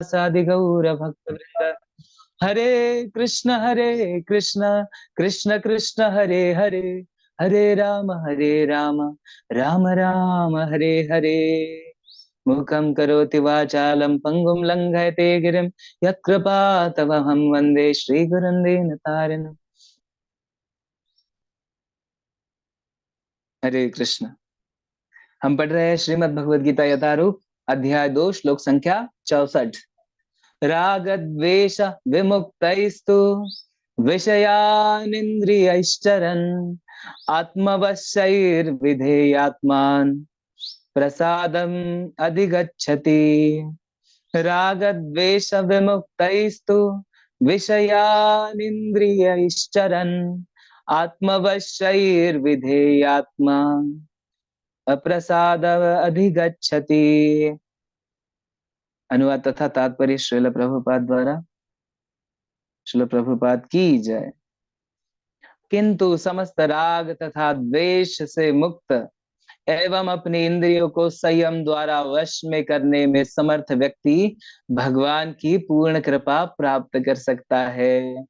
सादि गौर भक्त वृंद। हरे कृष्ण कृष्ण कृष्ण हरे हरे, हरे राम राम राम हरे हरे। मुखं करोति वाचालं पंगुं लंघयते गिरिं, यत्कृपातमहं वन्दे श्रीगुरुं दीनतारिणम्। हरे कृष्ण। हम पढ़ रहे हैं श्रीमद् भगवद गीता यथारूप अध्याय 2 श्लोक संख्या 64। राग द्वेष विमुक्तैस्तु विषयानिन्द्रियैश्चरन् आत्मवशैर्विधेयात्मान् प्रसादम् अधिगच्छति। राग द्वेष विमुक्तैस्तु विषयानिन्द्रियैश्चरन् आत्मवशैर्विधेयात्मा अप्रसाद अधिगच्छति। अनुवाद तथा तात्पर्य श्रील प्रभुपाद द्वारा। श्रील प्रभुपाद की जय। किंतु समस्त राग तथा द्वेष से मुक्त एवं अपनी इंद्रियों को संयम द्वारा वश में करने में समर्थ व्यक्ति भगवान की पूर्ण कृपा प्राप्त कर सकता है।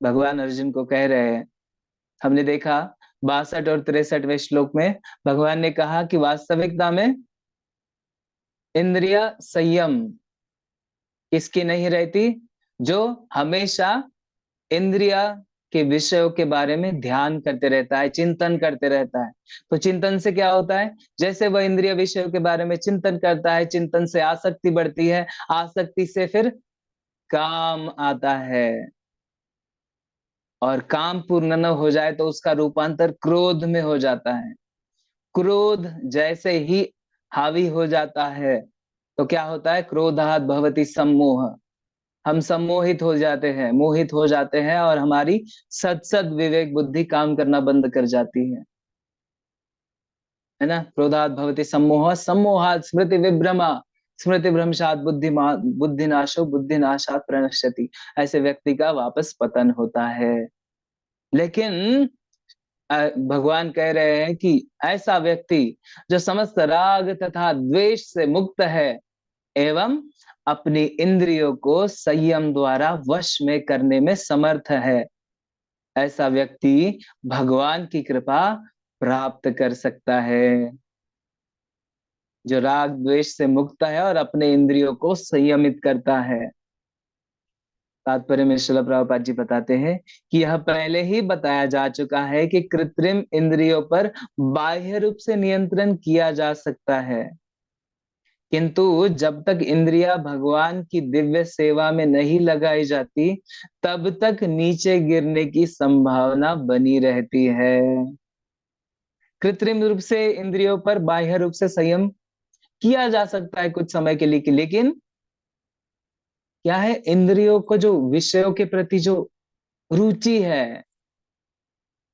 भगवान अर्जुन को कह रहे हैं, हमने देखा 62 और 63वें श्लोक में भगवान ने कहा कि वास्तविकता में इंद्रिय संयम किसकी नहीं रहती, जो हमेशा इंद्रिया के विषयों के बारे में ध्यान करते रहता है, चिंतन करते रहता है। तो चिंतन से क्या होता है, जैसे वह इंद्रिय विषयों के बारे में चिंतन करता है, चिंतन से आसक्ति बढ़ती है, आसक्ति से फिर काम आता है, और काम पूर्ण न हो जाए तो उसका रूपांतर क्रोध में हो जाता है। क्रोध जैसे ही हावी हो जाता है तो क्या होता है, क्रोधात् भवति सम्मोह। हम सम्मोहित हो जाते हैं, मोहित हो जाते हैं, और हमारी सद विवेक बुद्धि काम करना बंद कर जाती है ना। क्रोधात् भवति सम्मोह, सम्मोहात् स्मृति विभ्रमा, स्मृति भ्रंशात् बुद्धिनाशो, बुद्धिनाशात् प्रणश्यति। ऐसे व्यक्ति का वापस पतन होता है। लेकिन भगवान कह रहे हैं कि ऐसा व्यक्ति जो समस्त राग तथा द्वेष से मुक्त है एवं अपनी इंद्रियों को संयम द्वारा वश में करने में समर्थ है, ऐसा व्यक्ति भगवान की कृपा प्राप्त कर सकता है। जो राग द्वेष से मुक्त है और अपने इंद्रियों को संयमित करता है। तात्पर्य में श्रील प्रभुपाद जी बताते हैं कि यह पहले ही बताया जा चुका है कि कृत्रिम इंद्रियों पर बाह्य रूप से नियंत्रण किया जा सकता है, किंतु जब तक इंद्रियां भगवान की दिव्य सेवा में नहीं लगाई जाती तब तक नीचे गिरने की संभावना बनी रहती है। कृत्रिम रूप से इंद्रियों पर बाह्य रूप से संयम किया जा सकता है कुछ समय के लिए, लेकिन क्या है, इंद्रियों को जो विषयों के प्रति जो रुचि है,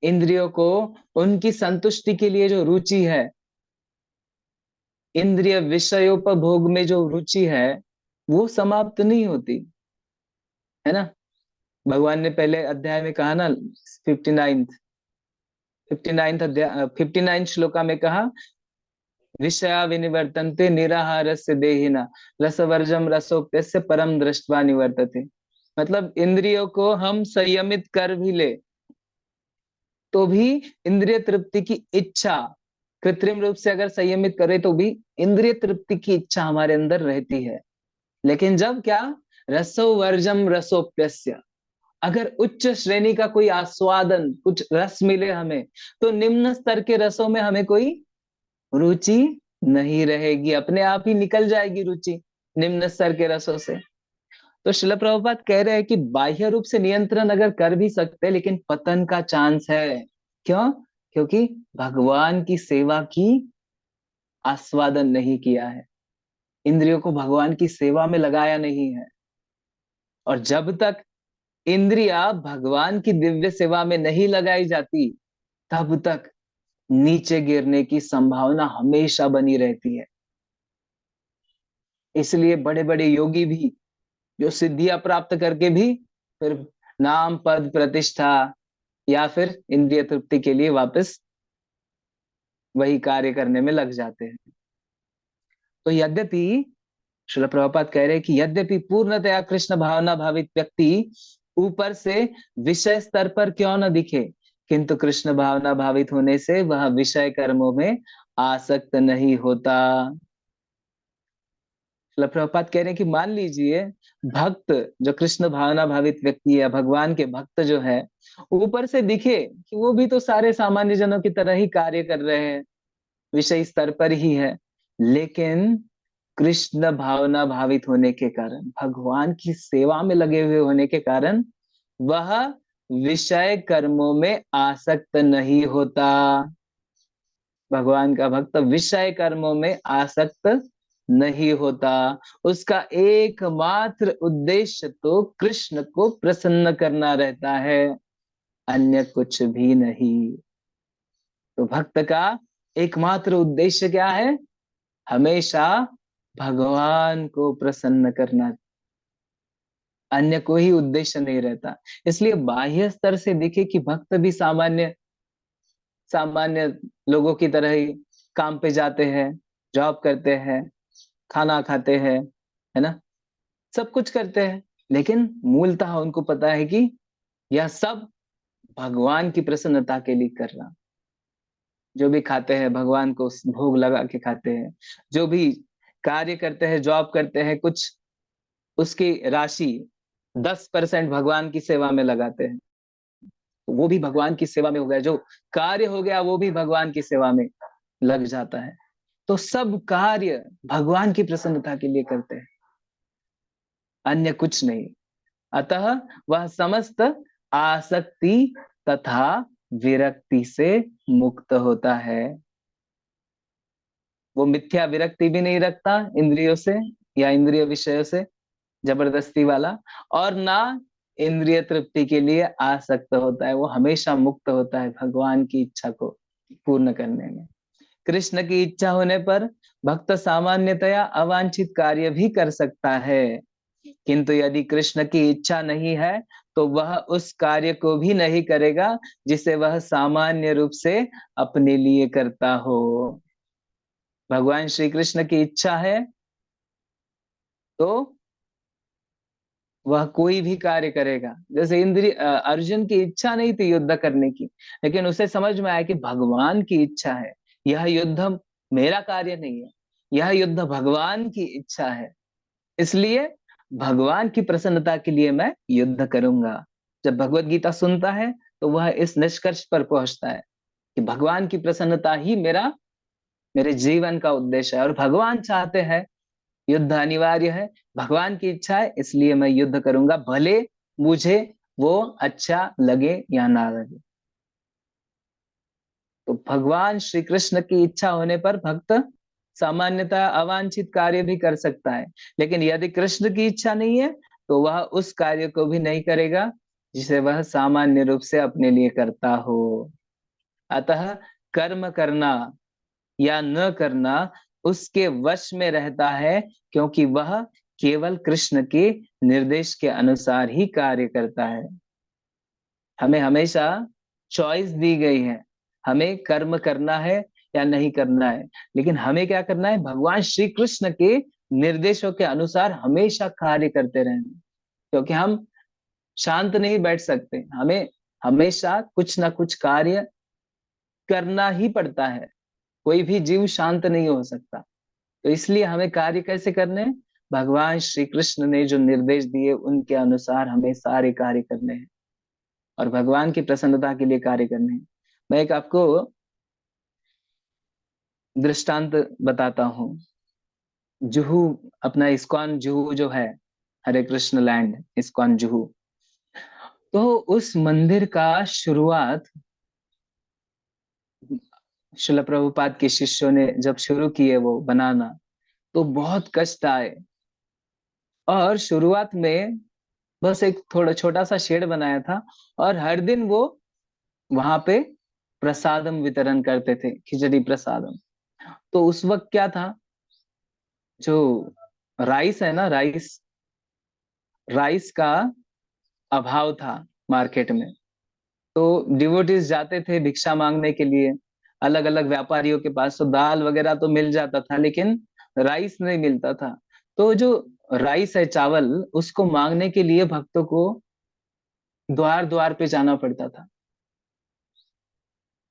इंद्रियों को उनकी संतुष्टि के लिए जो रुचि है, इंद्रिय विषयोपभोग में जो रुचि है, वो समाप्त नहीं होती है ना। भगवान ने पहले अध्याय में कहा ना, 59 अध्याय 59 श्लोका में कहा, विषया विनिवर्तन्ते निराहारस्य देहिना रसवर्जम रसोक्तस्य परम दृष्ट्वा निवर्तते। मतलब इंद्रियों को हम संयमित कर भी ले तो भी इंद्रिय तृप्ति की इच्छा, कृत्रिम रूप से अगर संयमित करे तो भी इंद्रिय तृप्ति की इच्छा हमारे अंदर रहती है। लेकिन जब क्या, रसो वर्जम रसोप्यस्य, अगर उच्च श्रेणी का कोई आस्वादन, कुछ रस मिले हमें, तो निम्न स्तर के रसों में हमें कोई रुचि नहीं रहेगी, अपने आप ही निकल जाएगी रुचि निम्न स्तर के रसों से। तो श्रील प्रभुपाद कह रहे हैं कि बाह्य रूप से नियंत्रण अगर कर भी सकते हैं, लेकिन पतन का चांस है। क्यों? क्योंकि भगवान की सेवा की आस्वादन नहीं किया है, इंद्रियों को भगवान की सेवा में लगाया नहीं है। और जब तक इंद्रिया भगवान की दिव्य सेवा में नहीं लगाई जाती तब तक नीचे गिरने की संभावना हमेशा बनी रहती है। इसलिए बड़े बड़े योगी भी जो सिद्धियां प्राप्त करके भी फिर नाम पद प्रतिष्ठा या फिर इंद्रिय तृप्ति के लिए वापस वही कार्य करने में लग जाते हैं। तो यद्यपि श्रील प्रभुपाद कह रहे हैं कि यद्यपि पूर्णतया कृष्ण भावना भावित व्यक्ति ऊपर से विषय स्तर पर क्यों न दिखे, किंतु कृष्ण भावना भावित होने से वह विषय कर्मों में आसक्त नहीं होता। श्रील प्रभुपाद कह रहे हैं कि मान लीजिए भक्त, जो कृष्ण भावना भावित व्यक्ति है, भगवान के भक्त जो है, ऊपर से दिखे कि वो भी तो सारे सामान्य जनों की तरह ही कार्य कर रहे हैं, विषय स्तर पर ही है, लेकिन कृष्ण भावना भावित होने के कारण, भगवान की सेवा में लगे हुए होने के कारण वह विषय कर्मों में आसक्त नहीं होता। भगवान का भक्त विषय कर्मों में आसक्त नहीं होता। उसका एकमात्र उद्देश्य तो कृष्ण को प्रसन्न करना रहता है, अन्य कुछ भी नहीं। तो भक्त का एकमात्र उद्देश्य क्या है? हमेशा भगवान को प्रसन्न करना, अन्य कोई उद्देश्य नहीं रहता। इसलिए बाह्य स्तर से दिखे कि भक्त भी सामान्य सामान्य लोगों की तरह ही काम पे जाते हैं, जॉब करते हैं, खाना खाते हैं, है ना, सब कुछ करते हैं, लेकिन मूलतः उनको पता है कि यह सब भगवान की प्रसन्नता के लिए कर रहा। जो भी खाते हैं भगवान को भोग लगा के खाते हैं, जो भी कार्य करते हैं, जॉब करते हैं, कुछ उसकी राशि 10% भगवान की सेवा में लगाते हैं, तो वो भी भगवान की सेवा में हो गया। जो कार्य हो गया वो भी भगवान की सेवा में लग जाता है। तो सब कार्य भगवान की प्रसन्नता के लिए करते हैं, अन्य कुछ नहीं। अतः वह समस्त आसक्ति तथा विरक्ति से मुक्त होता है। वो मिथ्या विरक्ति भी नहीं रखता इंद्रियों से या इंद्रिय विषयों से जबरदस्ती वाला, और ना इंद्रिय तृप्ति के लिए आसक्त होता है। वो हमेशा मुक्त होता है भगवान की इच्छा को पूर्ण करने में। कृष्ण की इच्छा होने पर भक्त सामान्यतया अवांछित कार्य भी कर सकता है, किंतु यदि कृष्ण की इच्छा नहीं है तो वह उस कार्य को भी नहीं करेगा जिसे वह सामान्य रूप से अपने लिए करता हो। भगवान श्री कृष्ण की इच्छा है तो वह कोई भी कार्य करेगा। जैसे अर्जुन की इच्छा नहीं थी युद्ध करने की, लेकिन उसे समझ में आया कि भगवान की इच्छा है, यह युद्ध मेरा कार्य नहीं है, यह युद्ध भगवान की इच्छा है, इसलिए भगवान की प्रसन्नता के लिए मैं युद्ध करूंगा। जब भगवत गीता सुनता है तो वह इस निष्कर्ष पर पहुंचता है कि भगवान की प्रसन्नता ही मेरे जीवन का उद्देश्य है, और भगवान चाहते हैं, युद्ध अनिवार्य है, भगवान की इच्छा है, इसलिए मैं युद्ध करूंगा, भले मुझे वो अच्छा लगे या ना लगे। तो भगवान श्री कृष्ण की इच्छा होने पर भक्त सामान्यतः अवांछित कार्य भी कर सकता है, लेकिन यदि कृष्ण की इच्छा नहीं है तो वह उस कार्य को भी नहीं करेगा जिसे वह सामान्य रूप से अपने लिए करता हो। अतः कर्म करना या न करना उसके वश में रहता है, क्योंकि वह केवल कृष्ण के निर्देश के अनुसार ही कार्य करता है। हमें हमेशा चॉइस दी गई है, हमें कर्म करना है या नहीं करना है, लेकिन हमें क्या करना है? भगवान श्री कृष्ण के निर्देशों के अनुसार हमेशा कार्य करते रहना, क्योंकि हम शांत नहीं बैठ सकते, हमें हमेशा कुछ ना कुछ कार्य करना ही पड़ता है। कोई भी जीव शांत नहीं हो सकता, तो इसलिए हमें कार्य कैसे करने हैं? भगवान श्री कृष्ण ने जो निर्देश दिए उनके अनुसार हमें सारे कार्य करने हैं और भगवान की प्रसन्नता के लिए कार्य करने हैं। मैं एक आपको दृष्टांत बताता हूँ। जुहू, अपना इस्कॉन जुहू जो है, हरे कृष्ण लैंड इस्कॉन जुहू, तो उस मंदिर का शुरुआत शिल प्रभुपाद के शिष्यों ने जब शुरू किए वो बनाना, तो बहुत कष्ट आए। और शुरुआत में बस एक थोड़ा छोटा सा शेड बनाया था, और हर दिन वो वहां पे प्रसादम वितरण करते थे, खिचड़ी प्रसादम। तो उस वक्त क्या था, जो राइस है ना, राइस राइस का अभाव था मार्केट में। तो डिवोटीज जाते थे भिक्षा मांगने के लिए अलग अलग व्यापारियों के पास, तो दाल वगैरह तो मिल जाता था, लेकिन राइस नहीं मिलता था। तो जो राइस है, चावल, उसको मांगने के लिए भक्तों को द्वार द्वार पे जाना पड़ता था।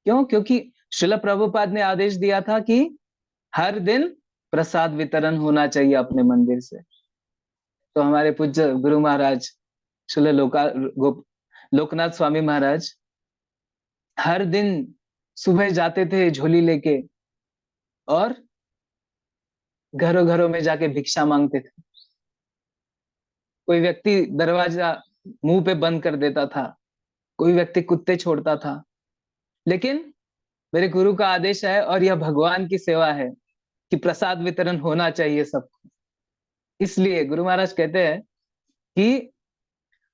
क्यों? क्योंकि श्रील प्रभुपाद ने आदेश दिया था कि हर दिन प्रसाद वितरण होना चाहिए अपने मंदिर से। तो हमारे पूज्य गुरु महाराज श्रील लोकनाथ स्वामी महाराज हर दिन सुबह जाते थे झोली लेके, और घरों घरों में जाके भिक्षा मांगते थे। कोई व्यक्ति दरवाजा मुंह पे बंद कर देता था, कोई व्यक्ति कुत्ते छोड़ता था, लेकिन मेरे गुरु का आदेश है और यह भगवान की सेवा है कि प्रसाद वितरण होना चाहिए सबको। इसलिए गुरु महाराज कहते हैं कि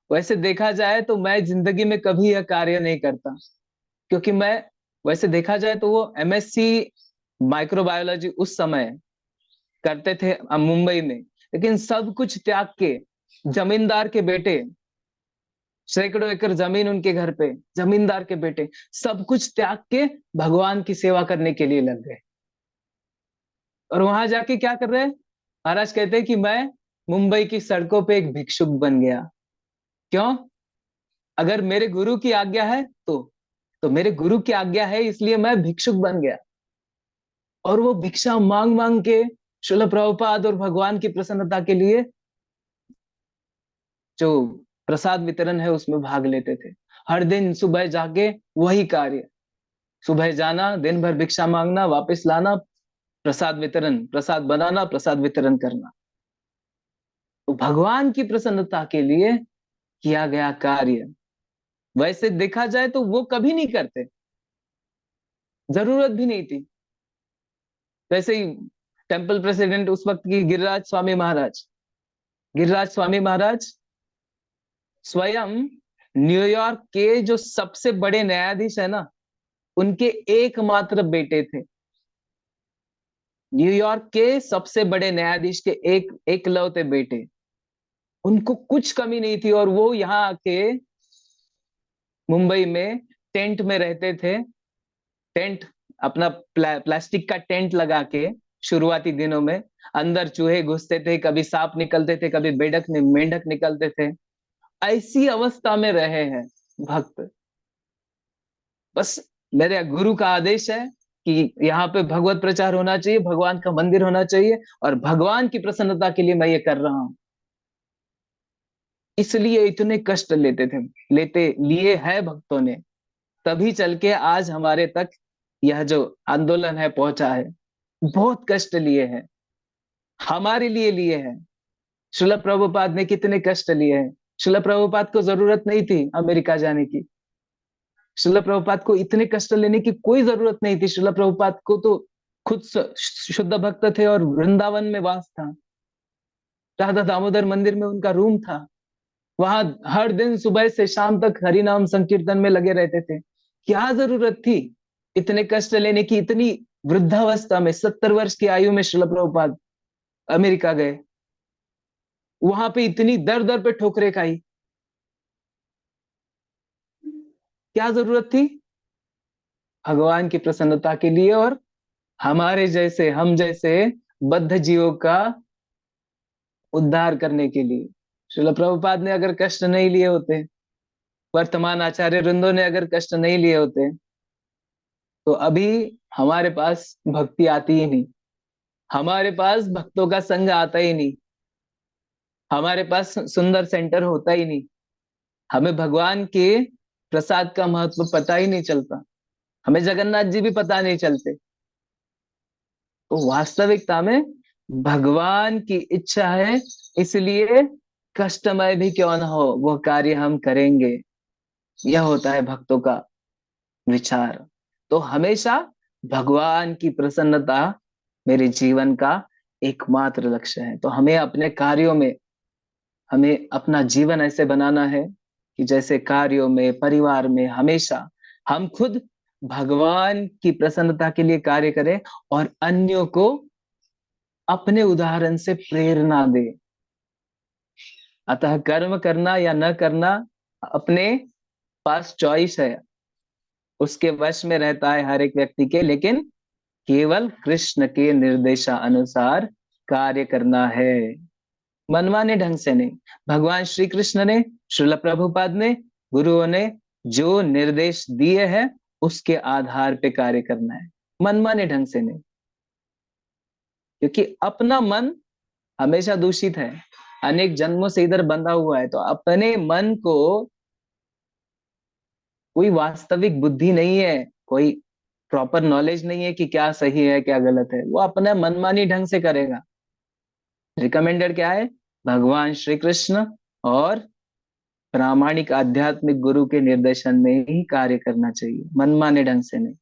वैसे देखा जाए तो मैं जिंदगी में कभी यह कार्य नहीं करता, क्योंकि मैं, वैसे देखा जाए तो वो एमएससी माइक्रोबायोलॉजी उस समय करते थे मुंबई में, लेकिन सब कुछ त्याग के, जमींदार के बेटे, सैकड़ों एकड़ जमीन उनके घर पे, जमींदार के बेटे सब कुछ त्याग के भगवान की सेवा करने के लिए लग गए। और वहां जाके क्या कर रहे हैं? महाराज कहते हैं कि मैं मुंबई की सड़कों पे एक भिक्षुक बन गया। क्यों? अगर मेरे गुरु की आज्ञा है तो मेरे गुरु की आज्ञा है, इसलिए मैं भिक्षुक बन गया। और वो भिक्षा मांग मांग के श्रील प्रभुपाद और भगवान की प्रसन्नता के लिए जो प्रसाद वितरण है उसमें भाग लेते थे। हर दिन सुबह जाके वही कार्य, सुबह जाना, दिन भर भिक्षा मांगना, वापस लाना, प्रसाद वितरण, प्रसाद बनाना, प्रसाद वितरण करना। तो भगवान की प्रसन्नता के लिए किया गया कार्य। वैसे देखा जाए तो वो कभी नहीं करते, जरूरत भी नहीं थी। वैसे ही टेम्पल प्रेसिडेंट उस वक्त की गिरिराज स्वामी महाराज, गिरिराज स्वामी महाराज स्वयं न्यूयॉर्क के जो सबसे बड़े न्यायाधीश है ना, उनके एकमात्र बेटे थे। न्यूयॉर्क के सबसे बड़े न्यायाधीश के एकलौते बेटे। उनको कुछ कमी नहीं थी, और वो यहाँ आके मुंबई में टेंट में रहते थे। टेंट, अपना प्लास्टिक का टेंट लगा के, शुरुआती दिनों में अंदर चूहे घुसते थे, कभी सांप निकलते थे, कभी मेंढक निकलते थे। ऐसी अवस्था में रहे हैं भक्त। बस मेरे गुरु का आदेश है कि यहाँ पे भगवत प्रचार होना चाहिए, भगवान का मंदिर होना चाहिए, और भगवान की प्रसन्नता के लिए मैं ये कर रहा हूं। इसलिए इतने कष्ट लेते लिए है भक्तों ने, तभी चल के आज हमारे तक यह जो आंदोलन है पहुंचा है। बहुत कष्ट लिए हैं, हमारे लिए लिए हैं। श्रील प्रभुपाद ने कितने कष्ट लिए हैं। श्रील प्रभुपाद को जरूरत नहीं थी अमेरिका जाने की। श्रील प्रभुपाद को इतने कष्ट लेने की कोई जरूरत नहीं थी। श्रील प्रभुपाद को तो खुद शुद्ध भक्त थे और वृंदावन में वास था। राधा दामोदर मंदिर में उनका रूम था। वहां हर दिन सुबह से शाम तक हरि नाम संकीर्तन में लगे रहते थे। क्या जरूरत थी इतने कष्ट लेने की? इतनी वृद्धावस्था में, 70 वर्ष की आयु में श्रील प्रभुपाद अमेरिका गए। वहां पे इतनी दर दर पे ठोकरें खाई। क्या जरूरत थी? भगवान की प्रसन्नता के लिए, और हमारे जैसे, हम जैसे बद्ध जीवों का उद्धार करने के लिए। श्रील प्रभुपाद ने अगर कष्ट नहीं लिए होते, वर्तमान आचार्य वृंदों ने अगर कष्ट नहीं लिए होते, तो अभी हमारे पास भक्ति आती ही नहीं, हमारे पास भक्तों का संग आता ही नहीं, हमारे पास सुंदर सेंटर होता ही नहीं, हमें भगवान के प्रसाद का महत्व पता ही नहीं चलता, हमें जगन्नाथ जी भी पता नहीं चलते। तो वास्तविकता में भगवान की इच्छा है, इसलिए कष्टमय भी क्यों ना हो वो कार्य हम करेंगे। यह होता है भक्तों का विचार। तो हमेशा भगवान की प्रसन्नता मेरे जीवन का एकमात्र लक्ष्य है। तो हमें अपने कार्यों में, हमें अपना जीवन ऐसे बनाना है कि जैसे कार्यों में, परिवार में, हमेशा हम खुद भगवान की प्रसन्नता के लिए कार्य करें, और अन्यों को अपने उदाहरण से प्रेरणा दे। अतः कर्म करना या न करना अपने पास चॉइस है, उसके वश में रहता है हर एक व्यक्ति के, लेकिन केवल कृष्ण के निर्देशानुसार कार्य करना है, मनमाने ढंग से नहीं। भगवान श्री कृष्ण ने, श्रील प्रभुपाद ने, गुरुओं ने जो निर्देश दिए हैं उसके आधार पे कार्य करना है, मनमाने ढंग से नहीं। क्योंकि अपना मन हमेशा दूषित है, अनेक जन्मों से इधर बंधा हुआ है, तो अपने मन को कोई वास्तविक बुद्धि नहीं है, कोई प्रॉपर नॉलेज नहीं है कि क्या सही है क्या गलत है, वो अपना मनमानी ढंग से करेगा। रिकमेंडेड क्या है? भगवान श्री कृष्ण और प्रामाणिक आध्यात्मिक गुरु के निर्देशन में ही कार्य करना चाहिए, मनमाने ढंग से नहीं।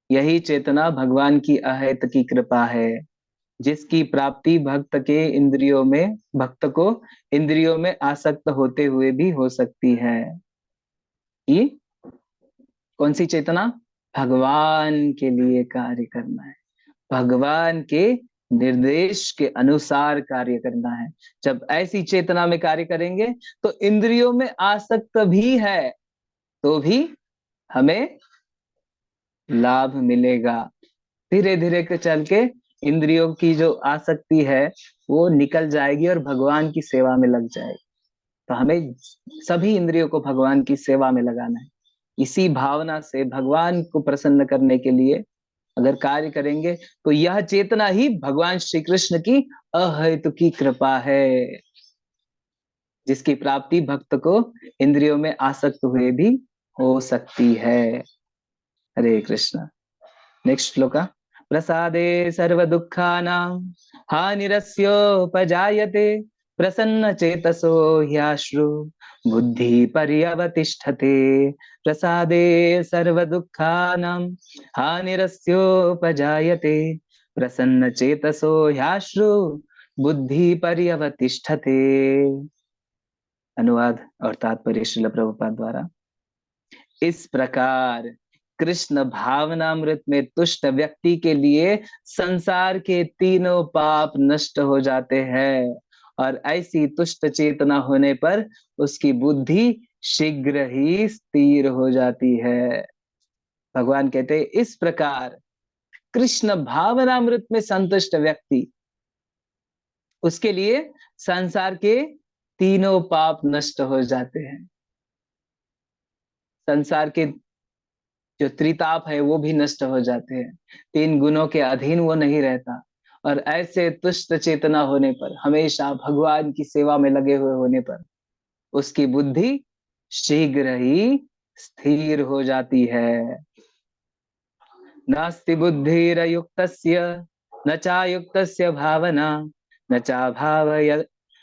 यही चेतना भगवान की अहेत की कृपा है, जिसकी प्राप्ति भक्त को इंद्रियों में आसक्त होते हुए भी हो सकती है। ये कौन सी चेतना? भगवान के लिए कार्य करना है, भगवान के निर्देश के अनुसार कार्य करना है। जब ऐसी चेतना में कार्य करेंगे तो इंद्रियों में आसक्त भी है तो भी हमें लाभ मिलेगा। धीरे धीरे के चल के इंद्रियों की जो आसक्ति है वो निकल जाएगी और भगवान की सेवा में लग जाएगी। तो हमें सभी इंद्रियों को भगवान की सेवा में लगाना है। इसी भावना से भगवान को प्रसन्न करने के लिए अगर कार्य करेंगे तो यह चेतना ही भगवान श्री कृष्ण की अहेतुकी कृपा है, जिसकी प्राप्ति भक्त को इंद्रियों में आसक्त हुए भी हो सकती है। हरे कृष्ण। नेक्स्ट श्लोका। प्रसादे सर्व दुःखानां हानिरस्योपजायते प्रसन्न चेतसो ह्याश्रु बुद्धि पर्यवतिष्ठते। प्रसादे सर्व दुःखानां हानिरस्योपजायते प्रसन्न चेतसो ह्याश्रु बुद्धि पर्यवतिष्ठते। अनुवाद और तात्पर्य श्रील प्रभुपाद द्वारा। इस प्रकार कृष्ण भावनामृत में तुष्ट व्यक्ति के लिए संसार के तीनों पाप नष्ट हो जाते हैं, और ऐसी तुष्ट चेतना होने पर उसकी बुद्धि शीघ्र ही स्थिर हो जाती है। भगवान कहते हैं इस प्रकार कृष्ण भावनामृत में संतुष्ट व्यक्ति, उसके लिए संसार के तीनों पाप नष्ट हो जाते हैं। संसार के जो त्रिताप है वो भी नष्ट हो जाते हैं, तीन गुणों के अधीन वो नहीं रहता। और ऐसे तुष्ट चेतना होने पर, हमेशा भगवान की सेवा में लगे हुए होने पर उसकी बुद्धि शीघ्र ही स्थिर हो जाती है। नास्ति बुद्धिरयुक्तस्य न चायुक्तस्य भावना न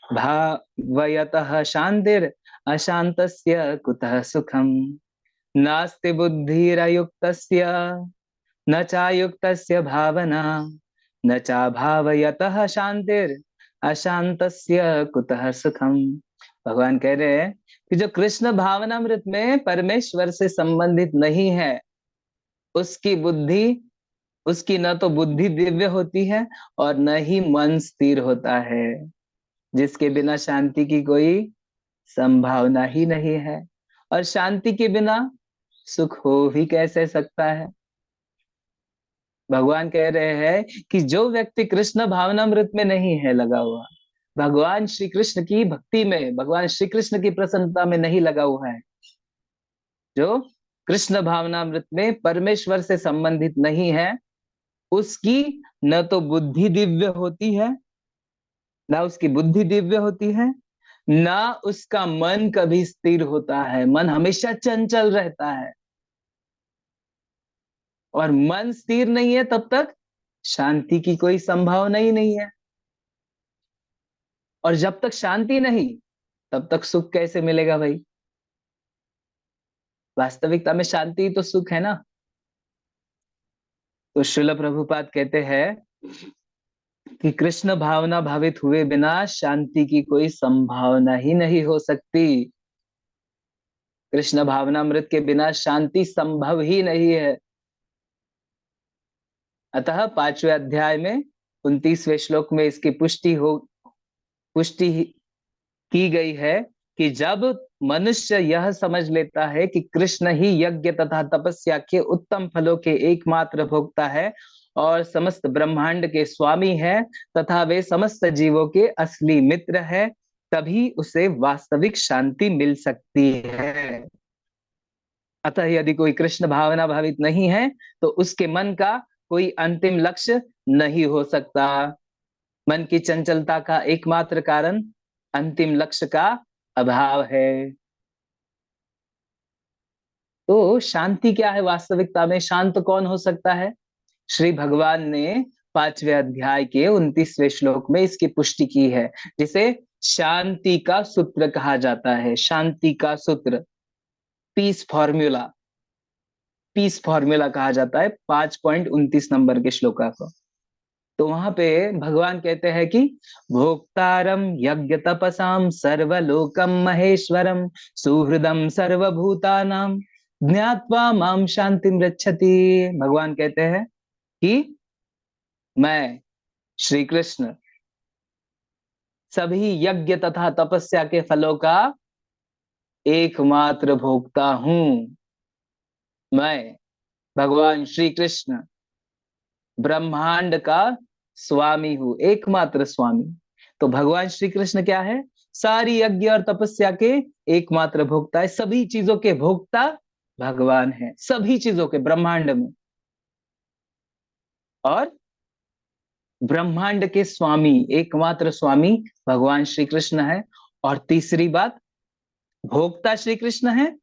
भावयतः शांतिर् अशांतस्य कुतः सुखम। नास्ति बुद्धिरयुक्तस्य न चायुक्तस्य भावना न चाभावयतः शांतिर् अशांतस्य कुतः सुखम। भगवान कह रहे हैं कि जो कृष्ण भावनामृत में परमेश्वर से संबंधित नहीं है, उसकी बुद्धि, उसकी न तो बुद्धि दिव्य होती है और न ही मन स्थिर होता है, जिसके बिना शांति की कोई संभावना ही नहीं है। और शांति के बिना सुख हो भी कैसे सकता है। भगवान कह रहे हैं कि जो व्यक्ति कृष्ण भावनामृत में नहीं है लगा हुआ, भगवान श्री कृष्ण की भक्ति में, भगवान श्री कृष्ण की प्रसन्नता में नहीं लगा हुआ है, जो कृष्ण भावनामृत में परमेश्वर से संबंधित नहीं है, उसकी न तो बुद्धि दिव्य होती है, ना उसकी बुद्धि दिव्य होती है, ना उसका मन कभी स्थिर होता है। मन हमेशा चंचल रहता है, और मन स्थिर नहीं है तब तक शांति की कोई संभावना ही नहीं है। और जब तक शांति नहीं तब तक सुख कैसे मिलेगा भाई? वास्तविकता में शांति तो सुख है ना। तो श्रील प्रभुपाद कहते हैं कि कृष्ण भावना भावित हुए बिना शांति की कोई संभावना ही नहीं हो सकती। कृष्ण भावनामृत के बिना शांति संभव ही नहीं है। अतः 5वें अध्याय में 29वें श्लोक में इसकी पुष्टि की गई है कि जब मनुष्य यह समझ लेता है कि कृष्ण ही यज्ञ तथा तपस्या के उत्तम फलों के एकमात्र भोक्ता है और समस्त ब्रह्मांड के स्वामी है तथा वे समस्त जीवों के असली मित्र है, तभी उसे वास्तविक शांति मिल सकती है। अतः यदि कोई कृष्ण भावना भावित नहीं है तो उसके मन का कोई अंतिम लक्ष्य नहीं हो सकता। मन की चंचलता का एकमात्र कारण अंतिम लक्ष्य का अभाव है। तो शांति क्या है? वास्तविकता में शांत कौन हो सकता है? श्री भगवान ने 5वें अध्याय के 29वें श्लोक में इसकी पुष्टि की है, जिसे शांति का सूत्र कहा जाता है। शांति का सूत्र, पीस फॉर्मूला, पीस फॉर्मूला कहा जाता है 5.29 नंबर के श्लोका को। तो वहां पे भगवान कहते हैं कि भोक्तारम यज्ञ तपसाम सर्वलोकम महेश्वरम सुहृदम सर्वभूतानाम ज्ञात्वा माम शांति रक्षति। भगवान कहते हैं कि मैं श्री कृष्ण सभी यज्ञ तथा तपस्या के फलों का एकमात्र भोक्ता हूं। मैं भगवान श्री कृष्ण ब्रह्मांड का स्वामी हूं, एकमात्र स्वामी। तो भगवान श्री कृष्ण क्या है? सारी यज्ञ और तपस्या के एकमात्र भोक्ता है। सभी चीजों के भोक्ता भगवान है, सभी चीजों के ब्रह्मांड में। और ब्रह्मांड के स्वामी, एकमात्र स्वामी भगवान श्री कृष्ण है। और तीसरी बात, भोक्ता श्री कृष्ण है,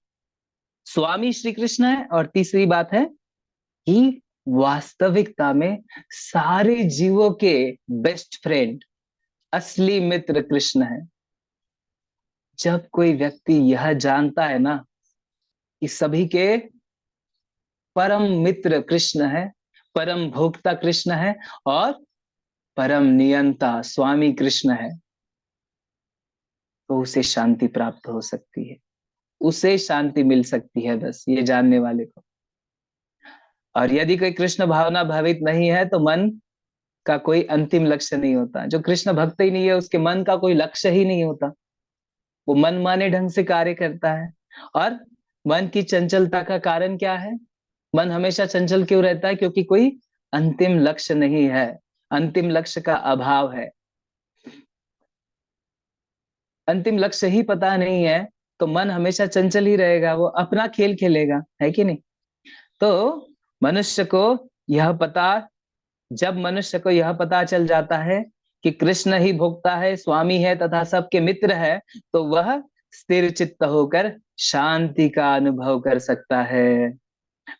स्वामी श्री कृष्ण है, और तीसरी बात है कि वास्तविकता में सारे जीवों के बेस्ट फ्रेंड, असली मित्र कृष्ण है। जब कोई व्यक्ति यह जानता है ना कि सभी के परम मित्र कृष्ण है, परम भोक्ता कृष्ण है और परम नियंता स्वामी कृष्ण है, तो उसे शांति प्राप्त हो सकती है, उसे शांति मिल सकती है, बस ये जानने वाले को। और यदि कोई कृष्ण भावना भावित नहीं है तो मन का कोई अंतिम लक्ष्य नहीं होता। जो कृष्ण भक्त ही नहीं है उसके मन का कोई लक्ष्य ही नहीं होता, वो मन माने ढंग से कार्य करता है। और मन की चंचलता का कारण क्या है? मन हमेशा चंचल क्यों रहता है? क्योंकि कोई अंतिम लक्ष्य नहीं है, अंतिम लक्ष्य का अभाव है। अंतिम लक्ष्य ही पता नहीं है तो मन हमेशा चंचल ही रहेगा, वो अपना खेल खेलेगा, है कि नहीं? तो मनुष्य को यह पता, जब मनुष्य को यह पता चल जाता है कि कृष्ण ही भोक्ता है, स्वामी है तथा सबके मित्र है, तो वह स्थिर चित्त होकर शांति का अनुभव कर सकता है।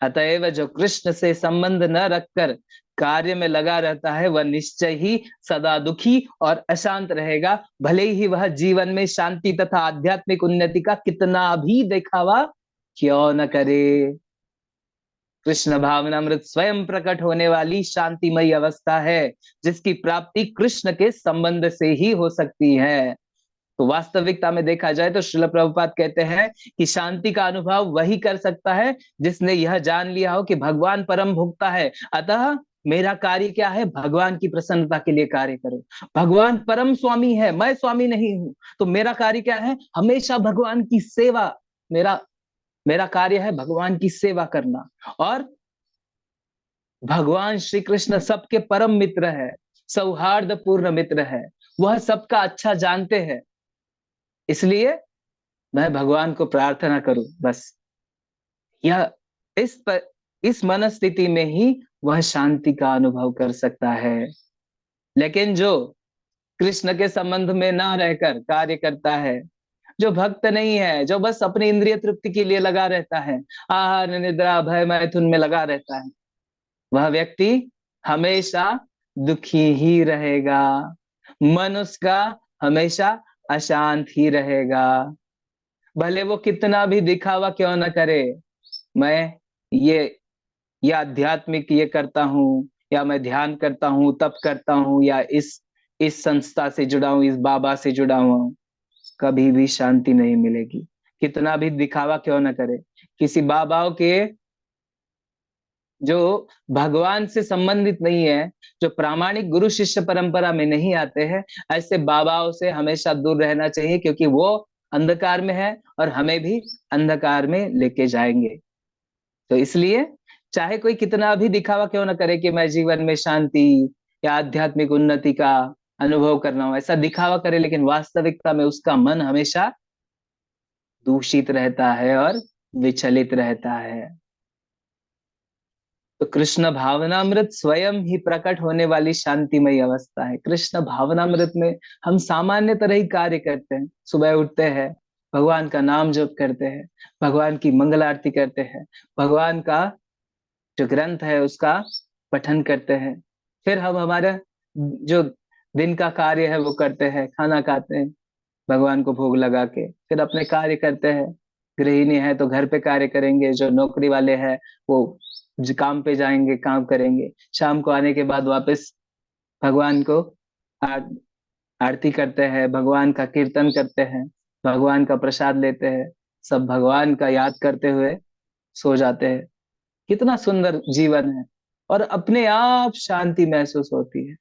अतएव जो कृष्ण से संबंध न रखकर कार्य में लगा रहता है वह निश्चय ही सदा दुखी और अशांत रहेगा, भले ही वह जीवन में शांति तथा आध्यात्मिक उन्नति का कितना भी दिखावा क्यों न करे। कृष्ण भावनामृत स्वयं प्रकट होने वाली शांतिमयी अवस्था है, जिसकी प्राप्ति कृष्ण के संबंध से ही हो सकती है। तो वास्तविकता में देखा जाए तो श्रील प्रभुपाद कहते हैं कि शांति का अनुभव वही कर सकता है जिसने यह जान लिया हो कि भगवान परम भोक्ता है, अतः मेरा कार्य क्या है? भगवान की प्रसन्नता के लिए कार्य करो। भगवान परम स्वामी है, मैं स्वामी नहीं हूं, तो मेरा कार्य क्या है? हमेशा भगवान की सेवा। मेरा मेरा कार्य है भगवान की सेवा करना। और भगवान श्री कृष्ण सबके परम मित्र है, सौहार्दपूर्ण मित्र है, वह सबका अच्छा जानते हैं। इसलिए मैं भगवान को प्रार्थना करूं, बस यह इस मनस्थिति में ही वह शांति का अनुभव कर सकता है। लेकिन जो कृष्ण के संबंध में ना रहकर कार्य करता है, जो भक्त नहीं है, जो बस अपनी इंद्रिय तृप्ति के लिए लगा रहता है, आहार निद्रा भय मैथुन में लगा रहता है, वह व्यक्ति हमेशा दुखी ही रहेगा, मन उसका हमेशा अशांत ही रहेगा। भले वो कितना भी दिखावा क्यों न करे, मैं ये ये आध्यात्मिक ये करता हूँ, या मैं ध्यान करता हूँ, तप करता हूँ, या इस संस्था से जुड़ा हूँ, इस बाबा से जुड़ा हूँ, कभी भी शांति नहीं मिलेगी। कितना भी दिखावा क्यों न करे। किसी बाबाओं के जो भगवान से संबंधित नहीं है, जो प्रामाणिक गुरु शिष्य परंपरा में नहीं आते हैं, ऐसे बाबाओं से हमेशा दूर रहना चाहिए, क्योंकि वो अंधकार में है और हमें भी अंधकार में लेके जाएंगे। तो इसलिए चाहे कोई कितना भी दिखावा क्यों ना करे कि मैं जीवन में शांति या आध्यात्मिक उन्नति का अनुभव कर रहा हूं, ऐसा दिखावा करे, लेकिन वास्तविकता में उसका मन हमेशा दूषित रहता है और विचलित रहता है। तो कृष्ण भावनामृत स्वयं ही प्रकट होने वाली शांतिमय अवस्था है। कृष्ण भावनामृत में हम सामान्य तरह ही कार्य करते हैं, सुबह उठते हैं, भगवान का नाम जप करते हैं, भगवान की मंगल आरती करते हैं, भगवान का जो ग्रंथ है उसका पठन करते हैं, फिर हम हमारा जो दिन का कार्य है वो करते हैं, खाना खाते हैं भगवान को भोग लगा के, फिर अपने कार्य करते हैं। गृहिणी है तो घर पे कार्य करेंगे, जो नौकरी वाले हैं वो काम पे जाएंगे, काम करेंगे, शाम को आने के बाद वापस भगवान को आ- आरती करते हैं, भगवान का कीर्तन करते हैं, भगवान का प्रसाद लेते हैं, सब भगवान का याद करते हुए सो जाते हैं। कितना सुंदर जीवन है, और अपने आप शांति महसूस होती है।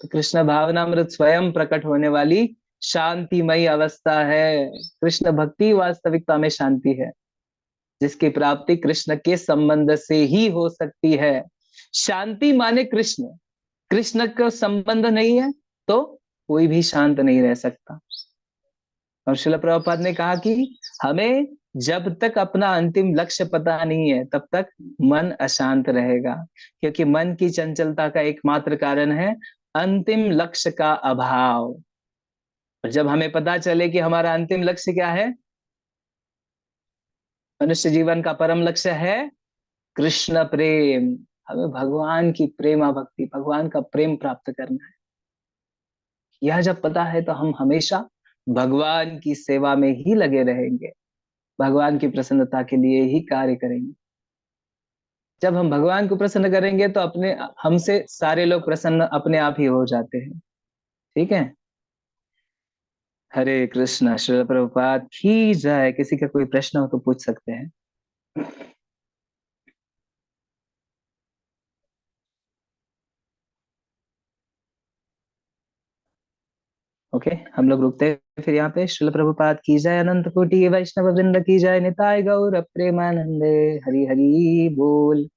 तो कृष्ण भावनामृत स्वयं प्रकट होने वाली शांतिमयी अवस्था है। कृष्ण भक्ति वास्तविकता में शांति है, जिसकी प्राप्ति कृष्ण के संबंध से ही हो सकती है। शांति माने कृष्ण, कृष्ण का संबंध नहीं है तो कोई भी शांत नहीं रह सकता। और श्रील प्रभुपाद ने कहा कि हमें जब तक अपना अंतिम लक्ष्य पता नहीं है तब तक मन अशांत रहेगा, क्योंकि मन की चंचलता का एकमात्र कारण है अंतिम लक्ष्य का अभाव। और जब हमें पता चले कि हमारा अंतिम लक्ष्य क्या है, मनुष्य जीवन का परम लक्ष्य है कृष्ण प्रेम, हमें भगवान की प्रेमा भक्ति, भगवान का प्रेम प्राप्त करना है। यह जब पता है तो हम हमेशा भगवान की सेवा में ही लगे रहेंगे, भगवान की प्रसन्नता के लिए ही कार्य करेंगे। जब हम भगवान को प्रसन्न करेंगे तो अपने हमसे सारे लोग प्रसन्न अपने आप ही हो जाते हैं। ठीक है। हरे कृष्णा। श्रील प्रभुपाद की जय। किसी का कोई प्रश्न हो तो पूछ सकते हैं। ओके, हम लोग रुकते हैं फिर यहाँ पे। श्रील प्रभुपाद की जय, अनंत कोटि वैष्णव वृंद की जय, निताय गौर प्रेमानंदे, हरि हरि बोल।